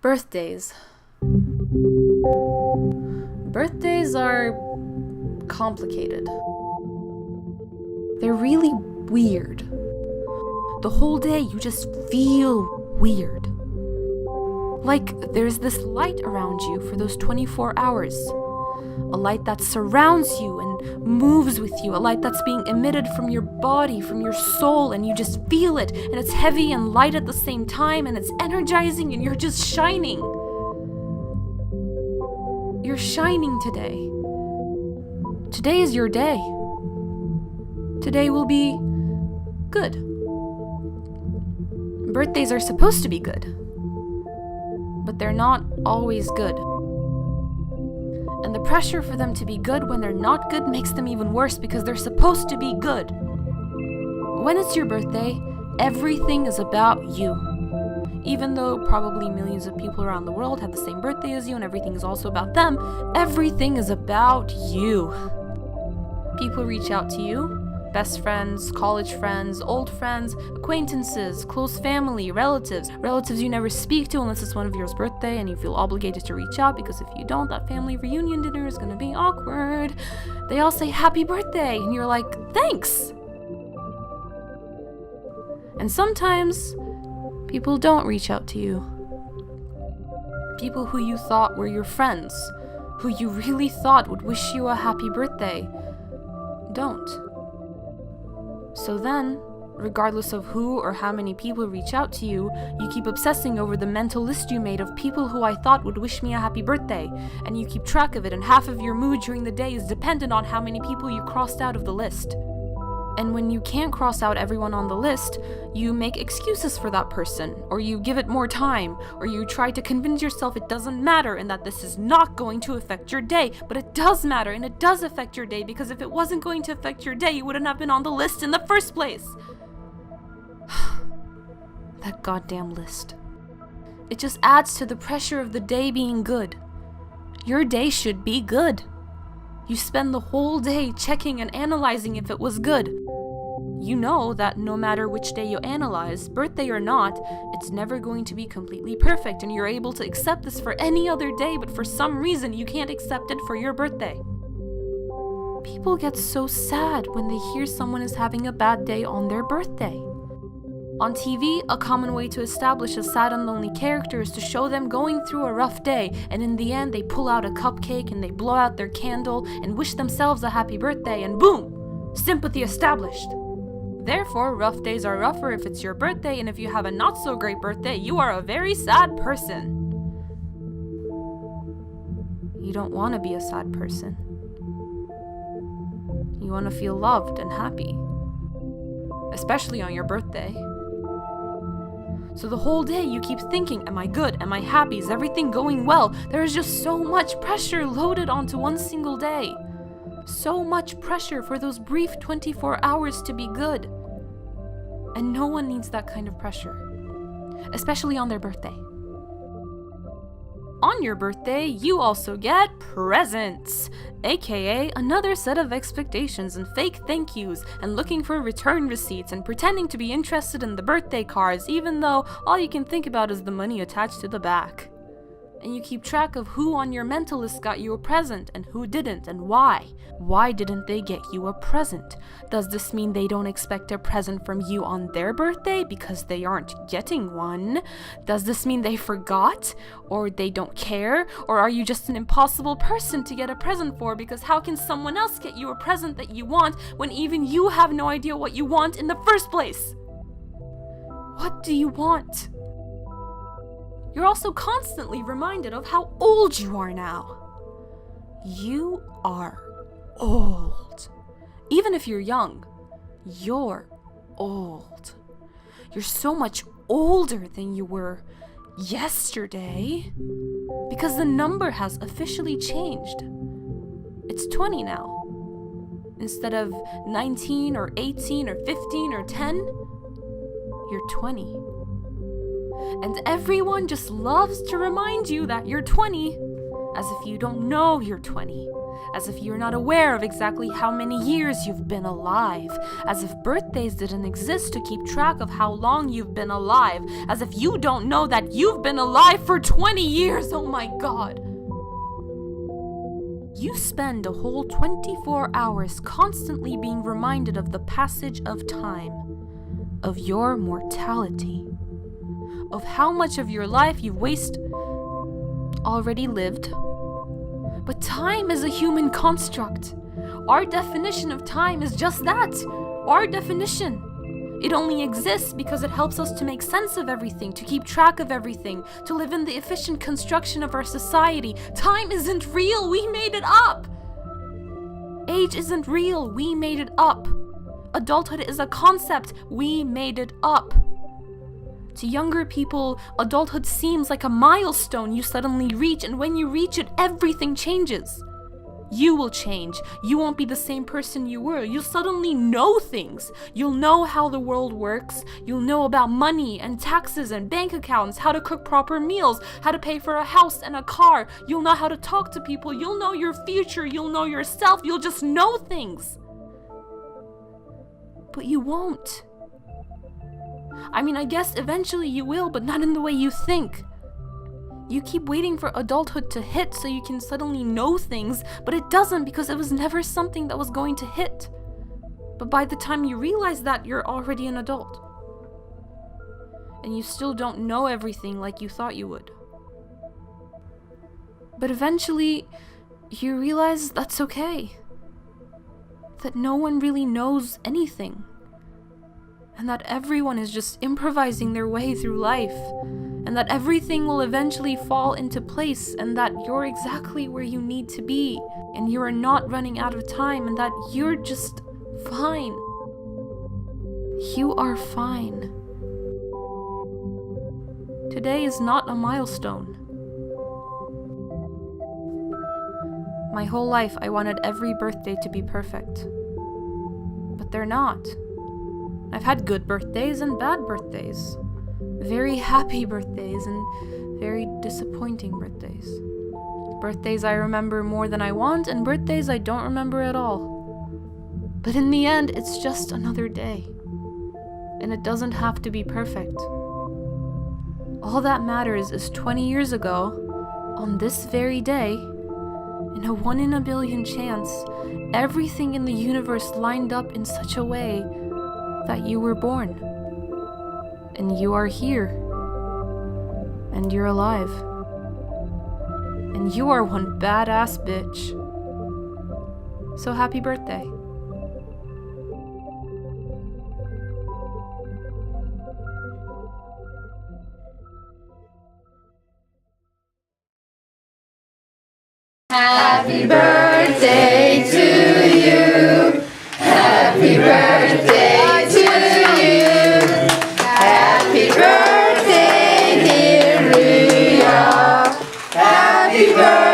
Birthdays. Birthdays are complicated. They're really weird. The whole day you just feel weird. Like there's this light around you for those 24 hours. A light that surrounds you and moves with you. A light that's being emitted from your body, from your soul, and you just feel it. And it's heavy and light at the same time, and it's energizing, and you're just shining. You're shining today. Today is your day. Today will be good. Birthdays are supposed to be good, but they're not always good. And the pressure for them to be good when they're not good makes them even worse because they're supposed to be good. When it's your birthday, everything is about you. Even though probably millions of people around the world have the same birthday as you and everything is also about them, everything is about you. People reach out to you. Best friends, college friends, old friends, acquaintances, close family, relatives you never speak to unless it's one of yours birthday and you feel obligated to reach out because if you don't, that family reunion dinner is gonna be awkward. They all say happy birthday and you're like, thanks. And sometimes people don't reach out to you. People who you thought were your friends, who you really thought would wish you a happy birthday, don't. So then, regardless of who or how many people reach out to you, you keep obsessing over the mental list you made of people who I thought would wish me a happy birthday, and you keep track of it, and half of your mood during the day is dependent on how many people you crossed out of the list. And when you can't cross out everyone on the list, you make excuses for that person, or you give it more time, or you try to convince yourself it doesn't matter and that this is not going to affect your day. But it does matter, and it does affect your day, because if it wasn't going to affect your day, you wouldn't have been on the list in the first place. That goddamn list. It just adds to the pressure of the day being good. Your day should be good. You spend the whole day checking and analyzing if it was good. You know that no matter which day you analyze, birthday or not, it's never going to be completely perfect, and you're able to accept this for any other day, but for some reason you can't accept it for your birthday. People get so sad when they hear someone is having a bad day on their birthday. On TV, a common way to establish a sad and lonely character is to show them going through a rough day, and in the end they pull out a cupcake and they blow out their candle and wish themselves a happy birthday, and boom! Sympathy established. Therefore, rough days are rougher if it's your birthday, and if you have a not so great birthday, you are a very sad person. You don't want to be a sad person. You want to feel loved and happy. Especially on your birthday. So the whole day you keep thinking, am I good? Am I happy? Is everything going well? There is just so much pressure loaded onto one single day. So much pressure for those brief 24 hours to be good. And no one needs that kind of pressure. Especially on their birthday. On your birthday, you also get presents, aka another set of expectations and fake thank yous and looking for return receipts and pretending to be interested in the birthday cards even though all you can think about is the money attached to the back. And you keep track of who on your mental list got you a present and who didn't and why. Why didn't they get you a present? Does this mean they don't expect a present from you on their birthday because they aren't getting one? Does this mean they forgot? Or they don't care? Or are you just an impossible person to get a present for because how can someone else get you a present that you want when even you have no idea what you want in the first place? What do you want? You're also constantly reminded of how old you are now. You are old. Even if you're young, you're old. You're so much older than you were yesterday because the number has officially changed. It's 20 now. Instead of 19 or 18 or 15 or 10, you're 20. And everyone just loves to remind you that you're 20, as if you don't know you're 20, as if you're not aware of exactly how many years you've been alive, as if birthdays didn't exist to keep track of how long you've been alive, as if you don't know that you've been alive for 20 years, oh my god. You spend a whole 24 hours constantly being reminded of the passage of time, of your mortality, of how much of your life you've already lived. But time is a human construct. Our definition of time is just that, our definition. It only exists because it helps us to make sense of everything, to keep track of everything, to live in the efficient construction of our society. Time isn't real, we made it up. Age isn't real, we made it up. Adulthood is a concept, we made it up. To younger people, adulthood seems like a milestone you suddenly reach, and when you reach it, everything changes. You will change. You won't be the same person you were. You'll suddenly know things. You'll know how the world works. You'll know about money and taxes and bank accounts, how to cook proper meals, how to pay for a house and a car. You'll know how to talk to people. You'll know your future. You'll know yourself. You'll just know things. But you won't. I mean, I guess eventually you will, but not in the way you think. You keep waiting for adulthood to hit so you can suddenly know things, but it doesn't because it was never something that was going to hit. But by the time you realize that, you're already an adult. And you still don't know everything like you thought you would. But eventually, you realize that's okay. That no one really knows anything. And that everyone is just improvising their way through life. And that everything will eventually fall into place, and that you're exactly where you need to be, and you are not running out of time, and that you're just fine. You are fine. Today is not a milestone. My whole life I wanted every birthday to be perfect. But they're not. I've had good birthdays and bad birthdays. Very happy birthdays and very disappointing birthdays. Birthdays I remember more than I want, and birthdays I don't remember at all. But in the end, it's just another day. And it doesn't have to be perfect. All that matters is 20 years ago, on this very day, in a 1 in a billion chance, everything in the universe lined up in such a way that you were born. And you are here. And you're alive. And you are one badass bitch. So happy birthday. Happy birthday to you. Happy birthday to you. Happy birthday, dear Rudolph. Happy birthday.